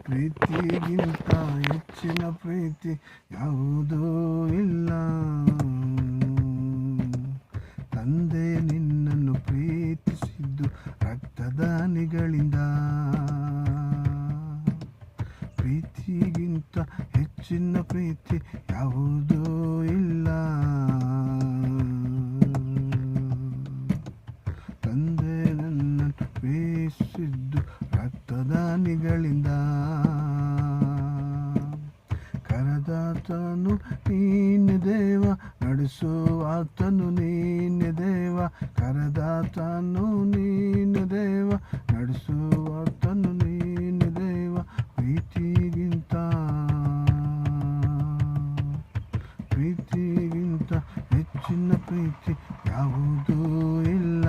ಪ್ರೀತಿಗಿಂತ ಹೆಚ್ಚಿನ ಪ್ರೀತಿ ಯಾವುದೂ ಇಲ್ಲ. ತಂದೆ ನಿನ್ನನ್ನು ಪ್ರೀತಿಸಿದ್ದು ರಕ್ತದ ಹನಿಗಳಿಂದ. ಪ್ರೀತಿಗಿಂತ ಹೆಚ್ಚಿನ ಪ್ರೀತಿ ಯಾವುದೂ ಇಲ್ಲ. ತಂದೆ ನನ್ನನ್ನು ಪ್ರೀತಿಸಿದ್ದು ರಕ್ತದ ಹನಿಗಳಿಂದ. ಕರೆದಾತನು ನೀನೆ ದೇವ, ನಡೆಸುವಾತನು ನೀನೆ ದೇವ. ಕರೆದಾತನು ನೀನೆ ದೇವ, ನಡೆಸುವಾತನು ನೀನೆ ದೇವ. ಪ್ರೀತಿಗಿಂತ ಹೆಚ್ಚಿನ ಪ್ರೀತಿ ಯಾವುದೂ ಇಲ್ಲ.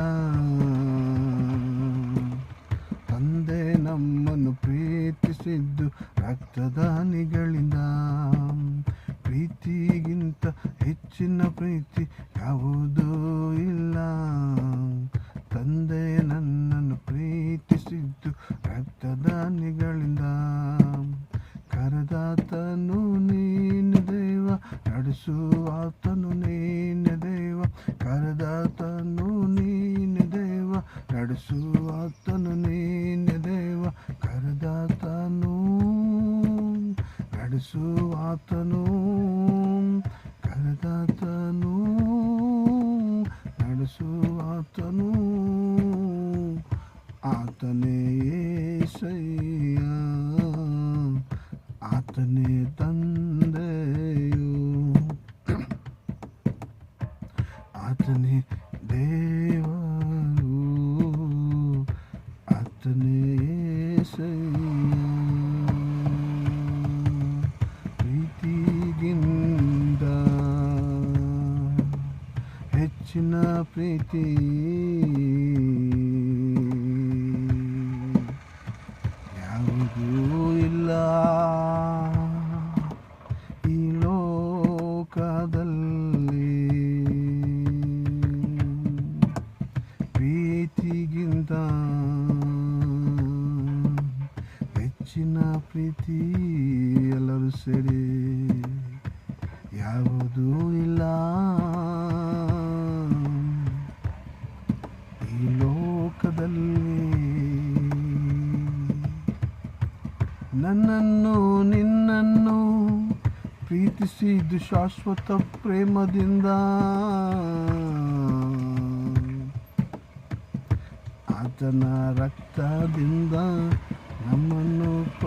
ತಂದೆ ನಮ್ಮನ್ನು ಪ್ರೀತಿಸಿದ್ದು ರಕ್ತದ ಹನಿಗಳಿಂದ. ಪ್ರೀತಿಗಿಂತ ಹೆಚ್ಚಿನ ಪ್ರೀತಿ ಯಾವುದೂ ಇಲ್ಲ. ತಂದೆ ನನ್ನನ್ನು ಪ್ರೀತಿಸಿದ್ದು ರಕ್ತದ ಹನಿಗಳಿಂದ. ಕರೆದಾತನು ನೀನೆ ದೇವ, ನಡೆಸುವಾತನು ನೀನೆ ದೇವ. ಕರೆದಾತನು ನೀನೆ ದೇವ, ನಡೆಸುವಾತನು ನೀನೆ ದೇವ. ಕರೆದಾತನು ನಡೆಸುವಾತನು, ಕರೆದಾತನು ನಡೆಸುವಾತನು ಆತನೇ యేసయ్య. ಆತನೇ ತಂದೆಯು, ಆತನೇ ದೇವರು, ಆತನೇ యేసయ్య. ಪ್ರೀತಿಗಿಂತ ಹೆಚ್ಚಿನ ಪ್ರೀತಿ ಯಾವುದೂ ಇಲ್ಲ ಈ ಲೋಕದಲ್ಲಿ. ಪ್ರೀತಿಗಿಂತ ಹೆಚ್ಚಿನ ಪ್ರೀತಿ ಎಲ್ಲರೂ ಸೇರಿ ಯಾವುದೂ ಇಲ್ಲ ಈ ಲೋಕದಲ್ಲಿ. ನನ್ನನ್ನು ನಿನ್ನನ್ನು ಪ್ರೀತಿಸಿದ್ದು ಶಾಶ್ವತ ಪ್ರೇಮದಿಂದ. ಆತನ ರಕ್ತದಿಂದ ನಮ್ಮನ್ನು